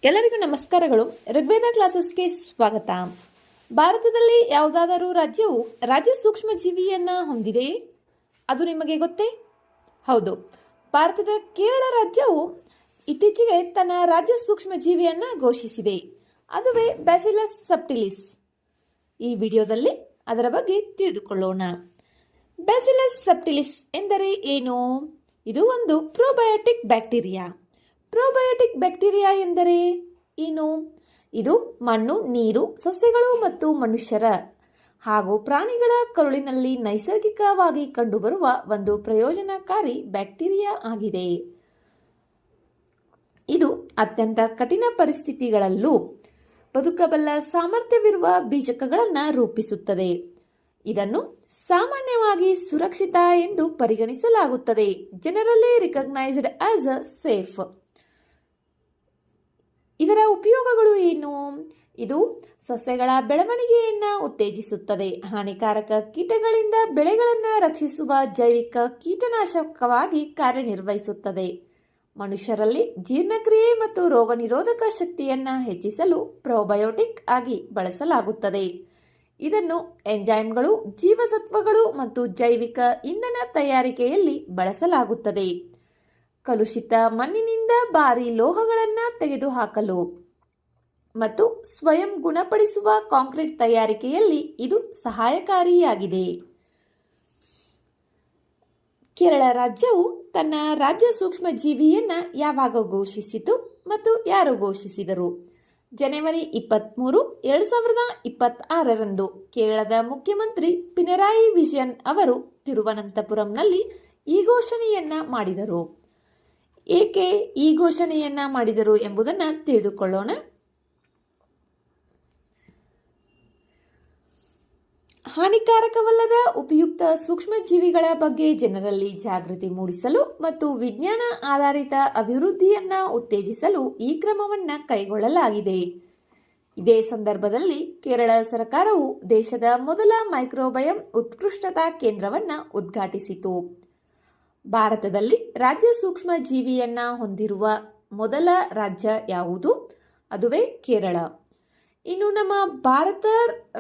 ಎಲ್ಲರಿಗೂ ನಮಸ್ಕಾರಗಳು. ಋಗ್ವೇದ ಕ್ಲಾಸಸ್ಗೆ ಸ್ವಾಗತ. ಭಾರತದಲ್ಲಿ ಯಾವುದಾದರೂ ರಾಜ್ಯವು ರಾಜ್ಯ ಸೂಕ್ಷ್ಮಜೀವಿಯನ್ನು ಹೊಂದಿದೆ? ಅದು ನಿಮಗೆ ಗೊತ್ತೇ? ಹೌದು, ಭಾರತದ ಕೇರಳ ರಾಜ್ಯವು ಇತ್ತೀಚೆಗೆ ತನ್ನ ರಾಜ್ಯ ಸೂಕ್ಷ್ಮಜೀವಿಯನ್ನು ಘೋಷಿಸಿದೆ. ಅದುವೇ ಬ್ಯಾಸಿಲಸ್ ಸಬ್ಟಿಲಿಸ್. ಈ ವಿಡಿಯೋದಲ್ಲಿ ಅದರ ಬಗ್ಗೆ ತಿಳಿದುಕೊಳ್ಳೋಣ. ಬ್ಯಾಸಿಲಸ್ ಸಬ್ಟಿಲಿಸ್ ಎಂದರೆ ಏನು? ಇದು ಒಂದು ಪ್ರೋಬಯೋಟಿಕ್ ಬ್ಯಾಕ್ಟೀರಿಯಾ. ಪ್ರೋಬಯೋಟಿಕ್ ಬ್ಯಾಕ್ಟೀರಿಯಾ ಎಂದರೆ ಏನು? ಇದು ಮಣ್ಣು, ನೀರು, ಸಸ್ಯಗಳು ಮತ್ತು ಮನುಷ್ಯರ ಹಾಗೂ ಪ್ರಾಣಿಗಳ ಕರುಳಿನಲ್ಲಿ ನೈಸರ್ಗಿಕವಾಗಿ ಕಂಡುಬರುವ ಒಂದು ಪ್ರಯೋಜನಕಾರಿ ಬ್ಯಾಕ್ಟೀರಿಯಾ ಆಗಿದೆ. ಇದು ಅತ್ಯಂತ ಕಠಿಣ ಪರಿಸ್ಥಿತಿಗಳಲ್ಲೂ ಬದುಕಬಲ್ಲ ಸಾಮರ್ಥ್ಯವಿರುವ ಬೀಜಕಗಳನ್ನು ರೂಪಿಸುತ್ತದೆ. ಇದನ್ನು ಸಾಮಾನ್ಯವಾಗಿ ಸುರಕ್ಷಿತ ಎಂದು ಪರಿಗಣಿಸಲಾಗುತ್ತದೆ. Generally recognised as a safe. ಇದರ ಉಪಯೋಗಗಳು ಏನು? ಇದು ಸಸ್ಯಗಳ ಬೆಳವಣಿಗೆಯನ್ನು ಉತ್ತೇಜಿಸುತ್ತದೆ. ಹಾನಿಕಾರಕ ಕೀಟಗಳಿಂದ ಬೆಳೆಗಳನ್ನು ರಕ್ಷಿಸುವ ಜೈವಿಕ ಕೀಟನಾಶಕವಾಗಿ ಕಾರ್ಯನಿರ್ವಹಿಸುತ್ತದೆ. ಮನುಷ್ಯರಲ್ಲಿ ಜೀರ್ಣಕ್ರಿಯೆ ಮತ್ತು ರೋಗ ನಿರೋಧಕ ಶಕ್ತಿಯನ್ನು ಹೆಚ್ಚಿಸಲು ಪ್ರೋಬಯೋಟಿಕ್ ಆಗಿ ಬಳಸಲಾಗುತ್ತದೆ. ಇದನ್ನು ಎಂಜೈಮ್ಗಳು, ಜೀವಸತ್ವಗಳು ಮತ್ತು ಜೈವಿಕ ಇಂಧನ ತಯಾರಿಕೆಯಲ್ಲಿ ಬಳಸಲಾಗುತ್ತದೆ. ಕಲುಷಿತ ಮಣ್ಣಿನಿಂದ ಭಾರೀ ಲೋಹಗಳನ್ನು ತೆಗೆದುಹಾಕಲು ಮತ್ತು ಸ್ವಯಂ ಗುಣಪಡಿಸುವ ಕಾಂಕ್ರೀಟ್ ತಯಾರಿಕೆಯಲ್ಲಿ ಇದು ಸಹಾಯಕಾರಿಯಾಗಿದೆ. ಕೇರಳ ರಾಜ್ಯವು ತನ್ನ ರಾಜ್ಯ ಸೂಕ್ಷ್ಮಜೀವಿಯನ್ನು ಯಾವಾಗ ಘೋಷಿಸಿತು ಮತ್ತು ಯಾರು ಘೋಷಿಸಿದರು? ಜನವರಿ 23, 2026ರಂದು ಕೇರಳದ ಮುಖ್ಯಮಂತ್ರಿ ಪಿನರಾಯಿ ವಿಜಯನ್ ಅವರು ತಿರುವನಂತಪುರಂನಲ್ಲಿ ಈ ಘೋಷಣೆಯನ್ನ ಮಾಡಿದರು. ಏಕೆ ಈ ಘೋಷಣೆಯನ್ನ ಮಾಡಿದರು ಎಂಬುದನ್ನು ತಿಳಿದುಕೊಳ್ಳೋಣ. ಹಾನಿಕಾರಕವಲ್ಲದ ಉಪಯುಕ್ತ ಸೂಕ್ಷ್ಮಜೀವಿಗಳ ಬಗ್ಗೆ ಜನರಲ್ಲಿ ಜಾಗೃತಿ ಮೂಡಿಸಲು ಮತ್ತು ವಿಜ್ಞಾನ ಆಧಾರಿತ ಅಭಿವೃದ್ಧಿಯನ್ನ ಉತ್ತೇಜಿಸಲು ಈ ಕ್ರಮವನ್ನು ಕೈಗೊಳ್ಳಲಾಗಿದೆ. ಇದೇ ಸಂದರ್ಭದಲ್ಲಿ ಕೇರಳ ಸರ್ಕಾರವು ದೇಶದ ಮೊದಲ ಮೈಕ್ರೋಬಯಂ ಉತ್ಕೃಷ್ಟತಾ ಕೇಂದ್ರವನ್ನು ಉದ್ಘಾಟಿಸಿತು. ಭಾರತದಲ್ಲಿ ರಾಜ್ಯ ಸೂಕ್ಷ್ಮಜೀವಿಯನ್ನ ಹೊಂದಿರುವ ಮೊದಲ ರಾಜ್ಯ ಯಾವುದು? ಅದುವೇ ಕೇರಳ. ಇನ್ನು ನಮ್ಮ ಭಾರತ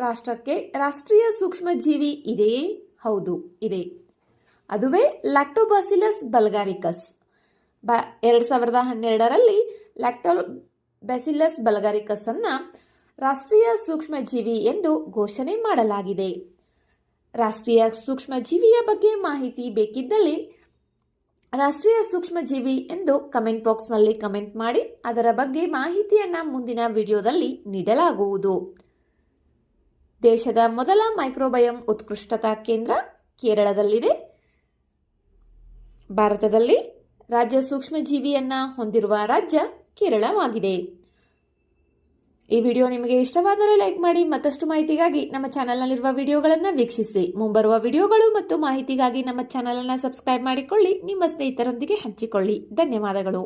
ರಾಷ್ಟ್ರಕ್ಕೆ ರಾಷ್ಟ್ರೀಯ ಸೂಕ್ಷ್ಮಜೀವಿ ಇದೆಯೇ? ಹೌದು, ಇದೆ. ಅದುವೇ ಲ್ಯಾಕ್ಟೋಬಾಸಿಲಸ್ ಬಲ್ಗಾರಿಕಸ್. 2012ರಲ್ಲಿ ಲ್ಯಾಕ್ಟೋಬ್ಯಾಸಿಲಸ್ ಬಲ್ಗಾರಿಕಸ್ ಅನ್ನ ರಾಷ್ಟ್ರೀಯ ಸೂಕ್ಷ್ಮಜೀವಿ ಎಂದು ಘೋಷಣೆ ಮಾಡಲಾಗಿದೆ. ರಾಷ್ಟ್ರೀಯ ಸೂಕ್ಷ್ಮಜೀವಿಯ ಬಗ್ಗೆ ಮಾಹಿತಿ ಬೇಕಿದ್ದಲ್ಲಿ ರಾಷ್ಟ್ರೀಯ ಸೂಕ್ಷ್ಮಜೀವಿ ಎಂದು ಕಮೆಂಟ್ ಬಾಕ್ಸ್ನಲ್ಲಿ ಕಮೆಂಟ್ ಮಾಡಿ. ಅದರ ಬಗ್ಗೆ ಮಾಹಿತಿಯನ್ನು ಮುಂದಿನ ವಿಡಿಯೋದಲ್ಲಿ ನೀಡಲಾಗುವುದು. ದೇಶದ ಮೊದಲ ಮೈಕ್ರೋಬಯಂ ಉತ್ಕೃಷ್ಟತಾ ಕೇಂದ್ರ ಕೇರಳದಲ್ಲಿದೆ. ಭಾರತದಲ್ಲಿ ರಾಜ್ಯ ಸೂಕ್ಷ್ಮಜೀವಿಯನ್ನ ಹೊಂದಿರುವ ರಾಜ್ಯ ಕೇರಳವಾಗಿದೆ. ಈ ವಿಡಿಯೋ ನಿಮಗೆ ಇಷ್ಟವಾದರೆ ಲೈಕ್ ಮಾಡಿ. ಮತ್ತಷ್ಟು ಮಾಹಿತಿಗಾಗಿ ನಮ್ಮ ಚಾನೆಲ್ನಲ್ಲಿರುವ ವಿಡಿಯೋಗಳನ್ನು ವೀಕ್ಷಿಸಿ. ಮುಂಬರುವ ವಿಡಿಯೋಗಳು ಮತ್ತು ಮಾಹಿತಿಗಾಗಿ ನಮ್ಮ ಚಾನೆಲ್ ಅನ್ನು ಸಬ್ಸ್ಕ್ರೈಬ್ ಮಾಡಿಕೊಳ್ಳಿ. ನಿಮ್ಮ ಸ್ನೇಹಿತರೊಂದಿಗೆ ಹಂಚಿಕೊಳ್ಳಿ. ಧನ್ಯವಾದಗಳು.